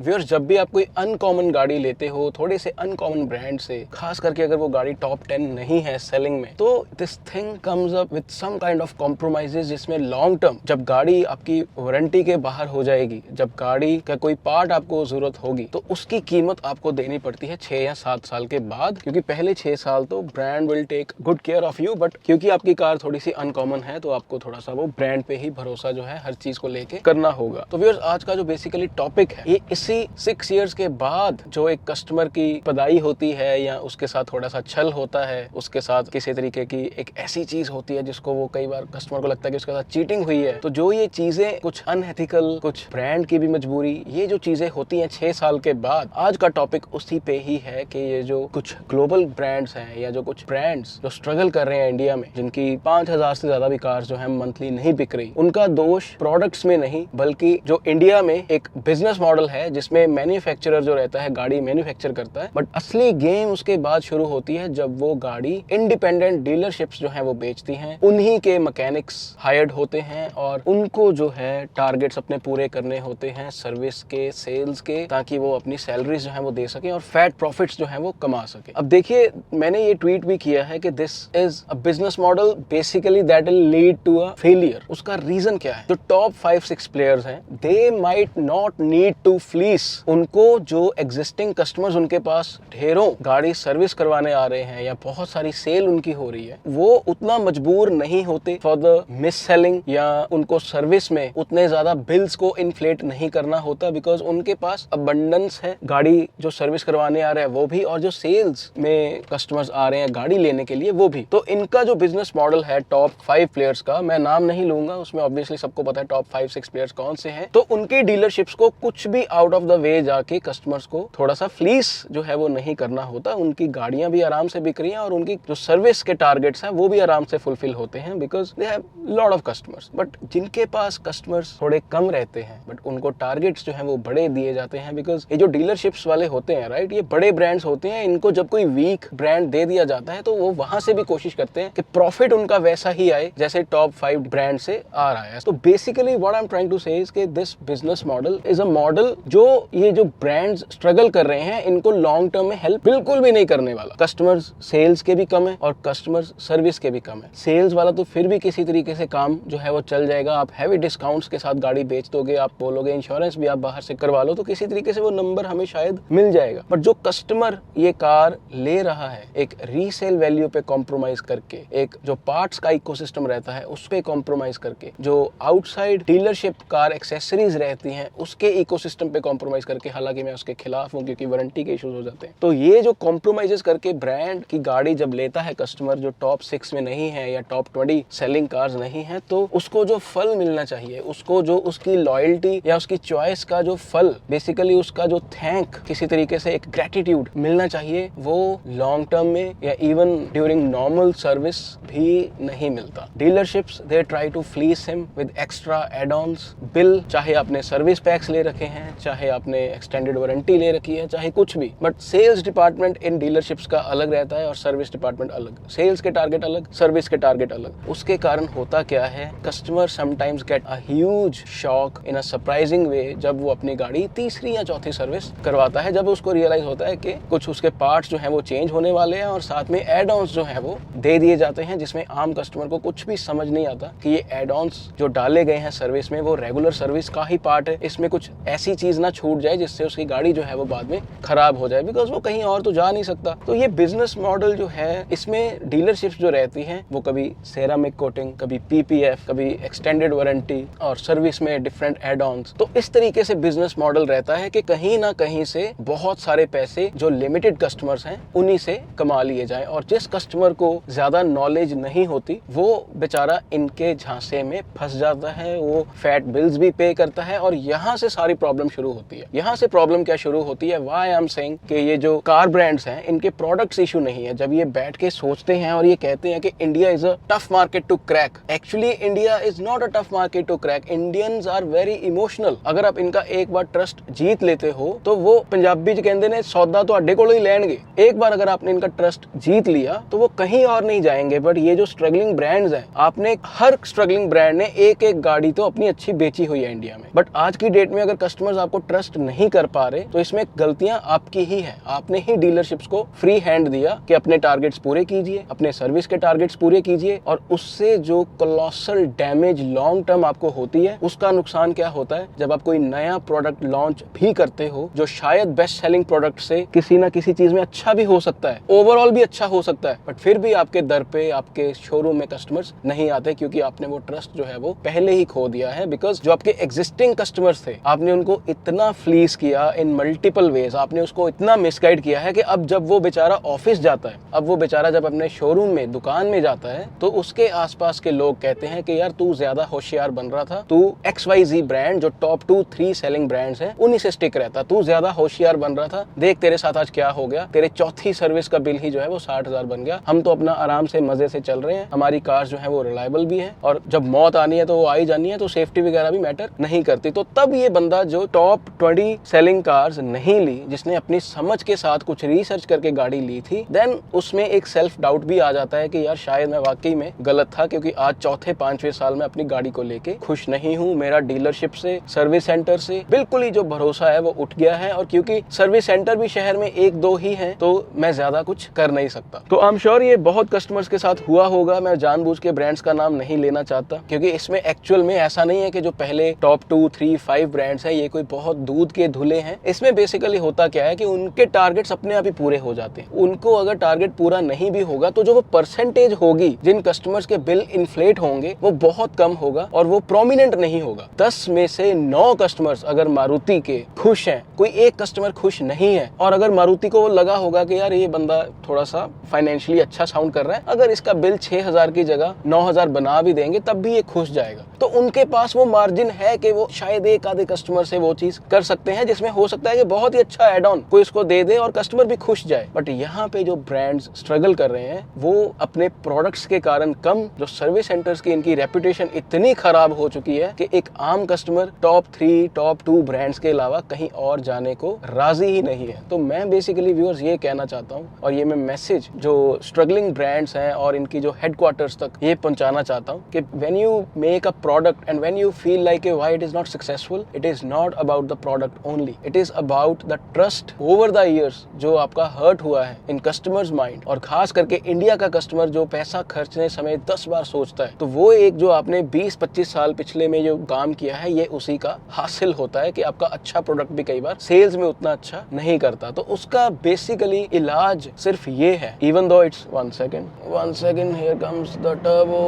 Viewers, जब भी आप कोई अनकॉमन गाड़ी लेते हो थोड़े से अनकॉमन ब्रांड से, खास करके अगर वो गाड़ी टॉप 10 नहीं है सेलिंग में, तो this thing comes up with some kind of compromises, जिसमें लॉन्ग टर्म जब गाड़ी आपकी वारंटी के बाहर हो जाएगी, जब गाड़ी का कोई पार्ट आपको जरूरत होगी, तो उसकी कीमत आपको देनी पड़ती है 6 या 7 साल के बाद, क्योंकि पहले 6 साल तो brand will take good care of you, but क्योंकि आपकी कार थोड़ी सी अनकॉमन है तो आपको थोड़ा सा वो ब्रांड पे ही भरोसा जो है हर चीज को लेके करना होगा। तो व्यूअर्स, आज का जो बेसिकली टॉपिक है ये इसी 6 इयर्स के बाद जो एक कस्टमर की पदाई होती है या उसके साथ थोड़ा सा छल होता है, उसके साथ किसी तरीके की एक ऐसी चीज होती है जिसको वो कई बार कस्टमर को लगता है कि उसके साथ चीटिंग हुई है, तो जो ये चीजें कुछ अनएथिकल, कुछ ब्रांड की भी मजबूरी, ये जो चीजें होती हैं 6 साल के बाद, आज का टॉपिक उसी पे ही है कि ये जो कुछ ग्लोबल ब्रांड्स हैं या जो कुछ ब्रांड्स जो स्ट्रगल कर रहे हैं इंडिया में, जिनकी 5000 से ज्यादा भी कार्स जो है मंथली नहीं बिक रही, उनका दोष प्रोडक्ट्स में नहीं बल्कि जो इंडिया में एक बिजनेस मॉडल है जिसमें मैन्युफैक्चरर जो रहता है गाड़ी मैन्युफैक्चर करता है, बट असली गेम उसके बाद शुरू होती है जब वो गाड़ी इंडिपेंडेंट डीलरशिप्स जो है वो बेचती हैं, उन्हीं के मैकेनिक्स हायर्ड होते हैं और उनको जो है टारगेट्स अपने पूरे करने होते हैं सर्विस के, सेल्स के, ताकि वो अपनी सैलरीज जो है वो दे सके और फैट प्रॉफिट्स जो है वो कमा सके। अब देखिए, मैंने ये ट्वीट भी किया है कि this is a business model basically that will lead to a failure. उसका रीजन क्या है? जो टॉप 5-6 प्लेयर्स हैं, they might not need to fleece. उनको जो एग्जिस्टिंग कस्टमर्स उनके पास ढेरों गाड़ी सर्विस करवाने आ रहे हैं या बहुत सारी सेल उनकी हो रही है, वो उतना मजबूर नहीं होते फॉर द मिस सेलिंग, या उनको सर्विस में उतने ज्यादा बिल्स को इन्फ्लेट नहीं करना होता, बिकॉज उनके पास अबंडेंस है, गाड़ी जो सर्विस करवाने आ रहा है वो भी और जो सेल्स में कस्टमर्स आ रहे हैं गाड़ी लेने के लिए वो भी। तो इनका जो बिजनेस मॉडल है टॉप 5 प्लेयर्स का, मैं नाम नहीं लूंगा, उसमें ऑब्वियसली सबको पता है टॉप 5-6 प्लेयर्स कौन से हैं, तो उनकी डीलरशिप्स को कुछ भी आउट ऑफ द वे जाके कस्टमर्स को थोड़ा सा फ्लीस जो है वो नहीं करना होता। उनकी गाड़ियां भी आराम से बिक रही हैं और उनकी जो सर्विस के टारगेट्स हैं वो भी आराम से फुलफिल होते हैं, because they have lot of customers. But जिनके पास कस्टमर्स थोड़े कम रहते हैं बट उनको टारगेट्स जो है वो बड़े दिए जाते हैं, बिकॉज ये जो डीलरशिप्स वाले होते हैं, राइट, ये बड़े ब्रांड्स होते हैं, इनको जब कोई वीक ब्रांड दे दिया जाता है तो वो वहां से भी कोशिश करते हैं कि प्रॉफिट उनका वैसा ही आए जैसे टॉप 5 ब्रांड से आ रहा है। तो basically what I am trying to say is कि this business model is a model जो ये जो ब्रांड्स स्ट्रगल कर रहे हैं इनको लॉन्ग टर्म में हेल्प बिल्कुल भी नहीं करने वाला। कस्टमर्स सेल्स के भी कम है और कस्टमर्स सर्विस के भी कम है। सेल्स वाला तो फिर भी किसी तरीके से काम जो है वो चल जाएगा, आप हैवी डिस्काउंट्स के साथ गाड़ी बेच दोगे, आप बोलोगे इंश्योरेंस भी आप बाहर से करवा लो, तो किसी तरीके से वो नंबर हमें शायद मिल जाएगा। बट जो कस्टमर ये कार ले रहा है, एक रीसेल वैल्यू पे कॉम्प्रोमाइज करके, एक जो पार्ट्स का इकोसिस्टम रहता है उस पे कॉम्प्रोमाइज करके, जो आउटसाइड डीलरशिप कार एक्सेसरीज रहती हैं उसके इकोसिस्टम पे कॉम्प्रोमाइज करके, हालांकि मैं उसके खिलाफ हूं क्योंकि वारंटी के इश्यूज हो जाते हैं, तो ये जो कॉम्प्रोमाइजेस करके ब्रांड की गाड़ी जब लेता है कस्टमर जो टॉप 6 में नहीं है या टॉप 20 सेलिंग कार्स नहीं है, तो उसको जो फल मिलना चाहिए, उसको जो उसकी लॉयल्टी या उसकी चॉइस का जो फल, बेसिकली उसका जो थैंक, किसी तरीके से एक ग्रेटिट्यूड मिलना चाहिए, वो लॉन्ग टर्म में या इवन ड्यूरिंग नॉर्मल सर्विस भी नहीं मिलता। Dealerships they try to fleece him with extra add ons bill, चाहे आपने सर्विस पैक्स ले रखे हैं, चाहे आपने एक्सटेंडेड वारंटी ले रखी है, चाहे कुछ भी, but sales department in dealerships का अलग रहता है और सर्विस डिपार्टमेंट अलग। सेल्स के टारगेट अलग, सर्विस के टारगेट अलग। उसके कारण होता क्या है, customer sometimes get a huge shock in a surprising way जब वो अपनी गाड़ी तीसरी या चौथी सर्विस करवाता है, जब उसको रियलाइज होता है कि कुछ उसके पार्ट्स जो हैं वो चेंज होने वाले हैं और साथ में एड ऑन्स जो हैं वो दे दिए जाते हैं, जिसमें आम कस्टमर को कुछ भी समझ नहीं आता कि ये एड ऑन्स जो डाले गए हैं सर्विस में वो रेगुलर सर्विस का ही पार्ट है, इसमें कुछ ऐसी चीज ना छूट जाए जिससे उसकी गाड़ी जो है वो बाद में खराब हो जाए, बिकॉज वो कहीं और तो जा नहीं सकता। तो ये बिजनेस मॉडल जो है, इसमें डीलरशिप्स जो रहती हैं वो कभी सेरामिक कोटिंग, कभी पीपीएफ, कभी एक्सटेंडेड वारंटी और सर्विस में डिफरेंट एड ऑन्स। तो इस तरीके से बिजनेस मॉडल रहता है कि कहीं ना कहीं से बहुत सारे पैसे जो लिमिटेड कस्टमर्स हैं उन्हीं से कमा लिए जाए, और जिस कस्टमर को ज्यादा नॉलेज नहीं होती वो बेचारा इनके झांसे में फंस जाता है, वो फैट बिल्स भी पे करता है, और यहाँ से सारी प्रॉब्लम शुरू होती है। यहाँ से प्रॉब्लम क्या शुरू होती है, व्हाई आई एम सेइंग कि ये जो कार ब्रांड्स हैं इनके प्रोडक्ट्स इशू नहीं है। जब ये बैठ के सोचते हैं और ये कहते हैं कि India is a tough market to crack, actually India is not a tough market to crack. Indians are very emotional. अगर आप इनका एक बार ट्रस्ट जीत लेते हो तो वो पंजाबी च कहते ने सौदा तुहाडे कोलों ही लैणगे। एक बार अगर आपने इनका ट्रस्ट जीत लिया तो वो कहीं और नहीं जाएंगे। बट ये जो स्ट्रगलिंग ब्रांड्स हैं, आपने हर स्ट्रगलिंग ब्रांड ने एक एक गाड़ी तो अपनी अच्छी बेची हुई है इंडिया में, बट आज की डेट में अगर कस्टमर्स आपको ट्रस्ट नहीं कर पा रहे तो इसमें गलतियां आपकी ही है। आपने ही डीलरशिप्स को फ्री हैंड दिया कि अपने टारगेट्स पूरे कीजिए, अपने सर्विस के टारगेट्स पूरे कीजिए, और उससे जो कोलोसल डैमेज लॉन्ग टर्म आपको होती है, उसका नुकसान क्या होता है जब आप कोई नया प्रोडक्ट लॉन्च भी करते हो जो शायद बेस्ट सेलिंग प्रोडक्ट से किसी ना किसी चीज में अच्छा भी हो सकता है, ओवरऑल भी अच्छा हो सकता है, बट फिर भी आपके दर पे, आपके शोरूम में कस्टमर्स नहीं आते क्योंकि आपने वो ट्रस्ट जो है वो पहले ही खो दिया है। बिकॉज जो आपके एग्जिस्टिंग कस्टमर्स थे, आपने उनको इतना फ्लीस किया इन मल्टीपल वेज, आपने उसको इतना मिसगाइड किया है कि अब जब वो बेचारा ऑफिस जाता है, अब वो बेचारा जब अपने शोरूम में, दुकान में जाता है, तो उसके आसपास के लोग कहते हैं कि यार तू ज्यादा होशियार बन रहा था, तू XYZ ब्रांड जो टॉप 2-3 सेलिंग ब्रांड्स हैं उन्हीं से स्टिक रहता, तू ज्यादा होशियार बन रहा था, देख तेरे साथ आज क्या हो गया, तेरे चौथी सर्विस का बिल ही जो है वो 60,000 बन गया। हम तो अपना आराम से मजे से चल रहे हैं, हमारी कार जो है वो रिलायबल भी है, और जब मौत आनी है तो वो आई जानी है, तो सेफ्टी वगैरह भी मैटर नहीं करती। तो तब ये बंदा जो टॉप 20 सेलिंग कार्स नहीं ली, जिसने अपनी समझ के साथ कुछ रिसर्च करके गाड़ी ली थी, देन उसमें एक सेल्फ डाउट भी आ जाता है कि यार शायद मैं वाकई में गलत था, क्योंकि आज चौथे 5वें साल में अपनी गाड़ी को लेके खुश नहीं हूँ। मेरा डीलरशिप से, सर्विस सेंटर से बिल्कुल ही जो भरोसा है वो उठ गया है, और क्योंकि सर्विस सेंटर भी शहर में 1-2 ही है तो मैं ज्यादा कुछ कर नहीं सकता। तो आई एम श्योर ये बहुत कस्टमर्स के साथ हुआ होगा। मैं जानबूझ के ब्रांड्स का नाम नहीं लेना चाहता, क्योंकि इसमें एक्चुअल में ऐसा नहीं है कि जो पहले टॉप 2, 3, 5 ब्रांड्स हैं ये कोई बहुत दूध के धुले हैं। इसमें बेसिकली होता क्या है कि उनके टारगेट्स अपने आप ही पूरे हो जाते हैं। उनको अगर टारगेट पूरा नहीं भी होगा तो जो वो परसेंटेज होगी जिन कस्टमर्स के बिल इन्फ्लेट होंगे वो बहुत कम होगा, और वो प्रोमिनेंट नहीं होगा। 10 में से 9 कस्टमर्स अगर मारुति के खुश हैं, कोई एक कस्टमर खुश नहीं है, और अगर मारुति को लगा होगा कि यार ये बंदा थोड़ा सा फाइनेंशियली अच्छा साउंड कर रहा है, अगर इसका बिल 6,000 की जगह 9,000 बना भी देंगे तब भी ये खुश जाएगा, तो उनके पास वो मार्जिन है कि वो शायद एक आधे कस्टमर से वो चीज कर सकते हैं जिसमें हो सकता है कि बहुत ही अच्छा एड ऑन कोई इसको दे दे और कस्टमर भी खुश जाए। बट यहाँ पे जो ब्रांड्स स्ट्रगल कर रहे हैं वो अपने प्रोडक्ट्स के कारण कम, जो सर्विस सेंटर्स की इनकी रेपुटेशन इतनी खराब हो चुकी है कि एक आम कस्टमर टॉप 3, टॉप 2 ब्रांड्स के अलावा कहीं और जाने को राजी ही नहीं है। तो मैं बेसिकली व्यूअर्स ये कहना चाहता हूँ, और ये मैं मैसेज जो स्ट्रगलिंग ब्रांड्स हैं और इनकी जो हेडक्वार्टर्स तक ये पहुंचाना चाहता हूँ कि when you make a product and when you feel like why it is not successful, it is not about the product only, it is about the trust over the years जो आपका hurt हुआ है इन customers mind. और खास करके India का customer जो पैसा खर्चने समय 10 बार सोचता है, तो वो एक जो आपने 20-25 साल पिछले में जो काम किया है ये उसी का हासिल होता है कि आपका अच्छा प्रोडक्ट भी कई बार सेल्स में उतना अच्छा नहीं करता। तो उसका बेसिकली इलाज सिर्फ ये है, even though it's 1 second here comes the turbo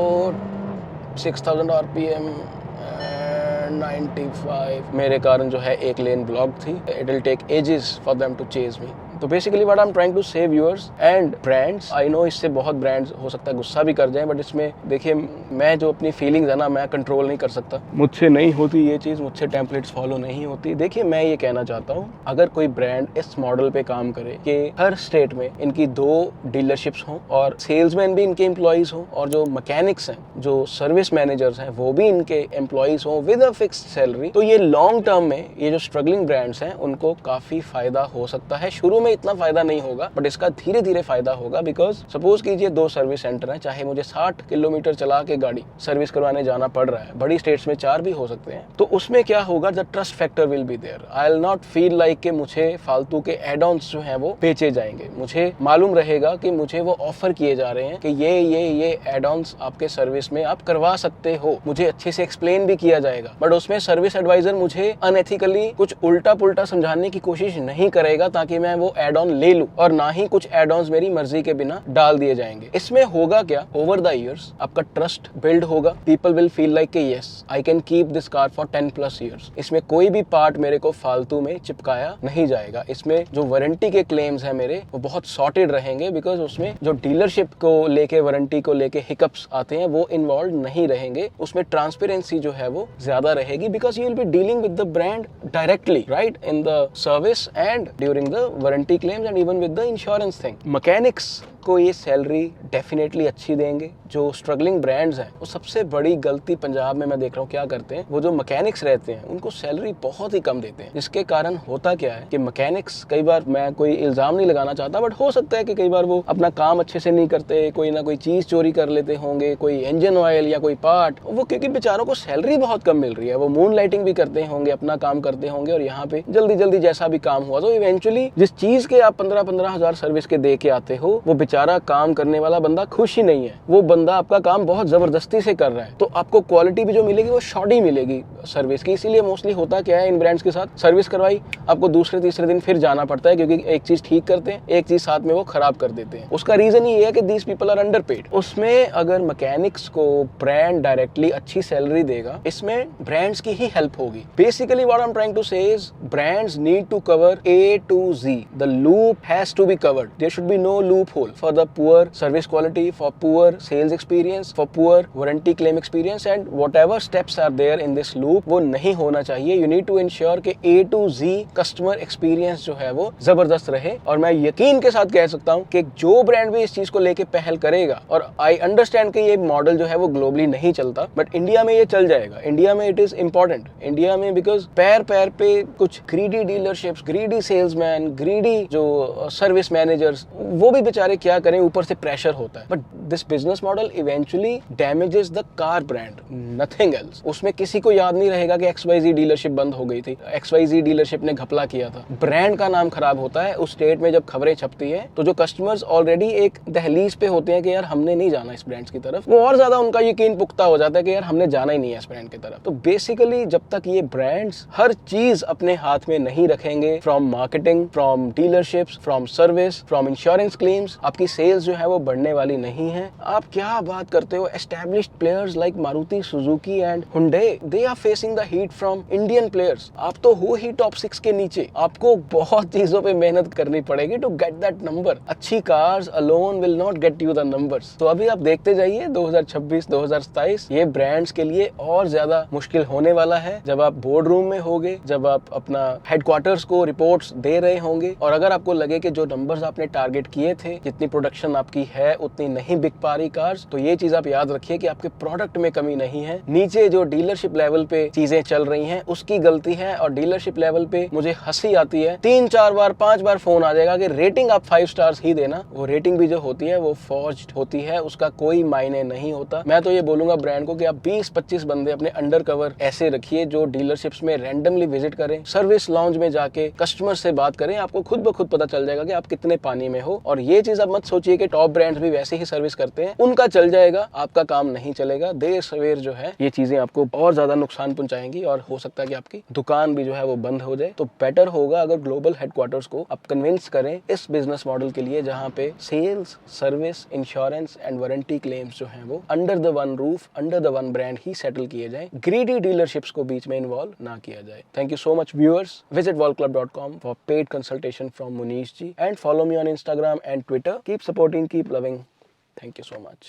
6000 RPM 95। मेरे कारण जो है एक लेन ब्लॉक थी, it will take ages for them to chase me. तो basically what I am trying to say viewers and brands, I know इससे बहुत brands हो सकता है गुस्सा भी कर जाएं, बट इसमें देखिए मैं जो अपनी फीलिंग्स है ना मैं कंट्रोल नहीं कर सकता, मुझसे नहीं होती ये चीज़, मुझसे टेम्पलेट्स फॉलो नहीं होती। देखिए मैं ये कहना चाहता हूँ, अगर कोई ब्रांड इस मॉडल पे काम करे कि हर स्टेट में इनकी 2 डीलरशिप्स हों और सेल्समैन भी इनके एम्प्लॉइज हों, और जो मैकेनिक्स हैं, जो सर्विस मैनेजर्स हैं वो भी इनके एम्प्लॉइज हों विद अ फिक्स्ड सैलरी, तो ये लॉन्ग टर्म में ये जो स्ट्रगलिंग ब्रांड्स हैं उनको काफ़ी फायदा हो सकता है। शुरू में इतना फायदा नहीं होगा, बट इसका धीरे धीरे फायदा होगा। बिकॉज सपोज कीजिए 2 सर्विस सेंटर हैं, चाहे मुझे 60 किलोमीटर चला के गाड़ी सर्विस करवाने जाना पड़ रहा है, बड़ी स्टेट्स में 4 भी हो सकते हैं, तो उसमें क्या होगा, the trust factor will be there. I will not feel like कि मुझे फालतू के एड ऑन्स जो हैं वो बेचे जाएंगे। मुझे मालूम रहेगा कि मुझे वो ऑफर किए जा रहे हैं कि ये एड ऑन्स आपके सर्विस में आप करवा सकते हो। मुझे अच्छे से एक्सप्लेन भी किया जाएगा, बट उसमें सर्विस एडवाइजर मुझे अनएथिकली कुछ उल्टा पुल्टा समझाने की कोशिश नहीं करेगा ताकि मैं वो एड ऑन ले लूं, और ना ही कुछ एड ऑन्स मेरी मर्जी के बिना डाल दिए जाएंगे। इसमें होगा क्या, ओवर द ईयर्स आपका ट्रस्ट बिल्ड होगा। पीपल विल फील लाइक कि yes I can keep this car for 10+ years. इसमें कोई भी पार्ट मेरे को फालतू में चिपकाया नहीं जाएगा। इसमें जो वारंटी के क्लेम्स हैं मेरे वो बहुत सॉर्टेड रहेंगे, बिकॉज उसमें जो डीलरशिप को लेके, वारंटी को लेके हिकअप्स आते हैं वो इन्वॉल्व नहीं रहेंगे। उसमें ट्रांसपेरेंसी जो है वो ज्यादा रहेगी, because you will be dealing with the brand directly, right, in the service and during the warranty claims and even with the insurance thing. Mechanics आपको ये सैलरी डेफिनेटली अच्छी देंगे। जो स्ट्रगलिंग ब्रांड्स हैं वो सबसे बड़ी गलती पंजाब में मैं देख रहा हूँ क्या करते हैं, वो जो मैकेनिक्स रहते हैं उनको सैलरी बहुत ही कम देते हैं, जिसके कारण होता क्या है कि मैकेनिक्स, कई बार मैं कोई इल्जाम नहीं लगाना चाहता बट हो सकता है कि कई बार वो अपना काम अच्छे से नहीं करते, कोई ना कोई चीज चोरी कर लेते होंगे, कोई इंजन ऑयल या कोई पार्ट, वो क्योंकि बेचारों को सैलरी बहुत कम मिल रही है, वो मून लाइटिंग भी करते होंगे, अपना काम करते होंगे और यहाँ पे जल्दी जल्दी जैसा भी काम हुआ तो इवेंचुअली जिस चीज के आप 15-15 हजार सर्विस के दे के आते हो, वो बेचारा काम करने वाला बंदा खुश ही नहीं है, वो बंदा आपका काम बहुत जबरदस्ती से कर रहा है, तो आपको क्वालिटी भी जो मिलेगी वो शॉर्टी मिलेगी सर्विस की। इसीलिए मोस्टली होता क्या है इन ब्रांड्स के साथ, सर्विस करवाई, आपको दूसरे तीसरे दिन फिर जाना पड़ता है क्योंकि एक चीज ठीक करते हैं, एक चीज साथ में वो खराब कर देते हैं। उसका रीजन ये है कि दीस पीपल आर अंडरपेड। उसमें अगर मैकेनिक्स को ब्रांड डायरेक्टली अच्छी सैलरी देगा, इसमें ब्रांड्स की ही हेल्प होगी। Basically what I am trying to say is brands need to cover A to Z. The loop has to be covered. There should be no loophole for the poor service quality, for poor sales experience, for poor warranty claim experience, and whatever steps are there in this loop वो नहीं होना चाहिए। You need to ensure कि A to Z customer experience जो है वो जबरदस्त रहे। और मैं यकीन के साथ कह सकता हूँ कि जो ब्रांड भी इस चीज को लेके पहल करेगा, और आई अंडरस्टैंड कि ये मॉडल जो है वो ग्लोबली नहीं चलता, बट इंडिया में ये चल जाएगा। इंडिया में इट इज इंपॉर्टेंट, इंडिया में बिकॉज पैर पैर पे कुछ greedy dealerships, greedy salesman, greedy जो सर्विस मैनेजर्स, वो भी बेचारे क्या करें, ऊपर से प्रेशर होता है। But this business model eventually damages the car brand, nothing else. उसमें किसी को याद नहीं रहेगा कि XYZ डीलरशिप बंद हो गई थी, XYZ डीलरशिप ने घपला किया था। ब्रांड का नाम खराब होता है उस स्टेट में जब खबरें छपती है, तो जो कस्टमर्स ऑलरेडी एक दहलीज पे होते हैं कि यार हमने नहीं जाना इस ब्रांड की तरफ, वो और ज्यादा उनका यकीन पुख्ता हो जाता है कि यार हमने जाना ही नहीं है इस ब्रांड की तरफ। तो बेसिकली जब तक ये ब्रांड्स हर चीज अपने हाथ में नहीं रखेंगे, from marketing, from dealerships, from service, from insurance claims, आपकी सेल्स जो है वो बढ़ने वाली नहीं है। आप क्या बात करते हो, established players like Maruti Suzuki and Hyundai, they are facing the heat from Indian players. आप तो हो ही टॉप 6 के नीचे, आपको बहुत चीजों पे मेहनत करनी पड़ेगी टू गेट दैट नंबर। अच्छी cars alone will not get you the numbers. तो अभी आप देखते जाइए 2026-2027 ये ब्रांड्स के लिए और ज्यादा मुश्किल होने वाला है जब आप बोर्ड रूम में होगे, जब आप अपना हेडक्वार्टर्स को रिपोर्ट्स दे रहे होंगे, और अगर आपको लगे कि जो नंबर्स आपने टारगेट किए थे, जितनी प्रोडक्शन आपकी है उतनी नहीं बिक पा रही कार्स, तो ये चीज आप याद रखिए कि आपके प्रोडक्ट में कमी नहीं है, नीचे जो डीलरशिप लेवल पे चीजें चल रही हैं उसकी गलती है। और डीलरशिप लेवल पे मुझे हंसी आती है, 3-4 बार 5 बार फोन आ जाएगा कि रेटिंग आप 5 स्टार्स ही देना। वो रेटिंग भी जो होती है वो फॉर्ज्ड होती है, उसका कोई मायने नहीं होता। मैं तो ये बोलूंगा ब्रांड को कि आप 20-25 बंदे अपने अंडर कवर ऐसे रखिए जो डीलरशिप्स में रैंडमली विजिट करें, सर्विस लॉन्ज में जाके कस्टमर से बात करें, आपको खुद ब खुद पता चल जाएगा कि आप कितने पानी में हो। और ये चीज आप मत सोचिए कि टॉप ब्रांड्स भी वैसे ही सर्विस करते हैं, उनका चल जाएगा, आपका काम नहीं चलेगा। देर सवेर जो है ये चीजें आपको और ज्यादा नुकसान पहुंचाएंगी और हो सकता है कि आपकी दुकान भी जो है वो बंद हो जाए। तो बेटर होगा अगर ग्लोबल हेडक्वार्टर्स को आप कन्विंस करें इस बिजनेस मॉडल के लिए, जहां पे sales, service, insurance and warranty claims जो हैं वो under the one roof, under the one brand ही सेटल किए जाएं, ग्रीडी डीलरशिप्स को बीच में इन्वॉल्व ना किया जाए। Thank you so much viewers. Visit wallclub.com for paid consultation from Munish ji and follow me on Instagram and Twitter. Keep supporting, keep loving. Thank you so much.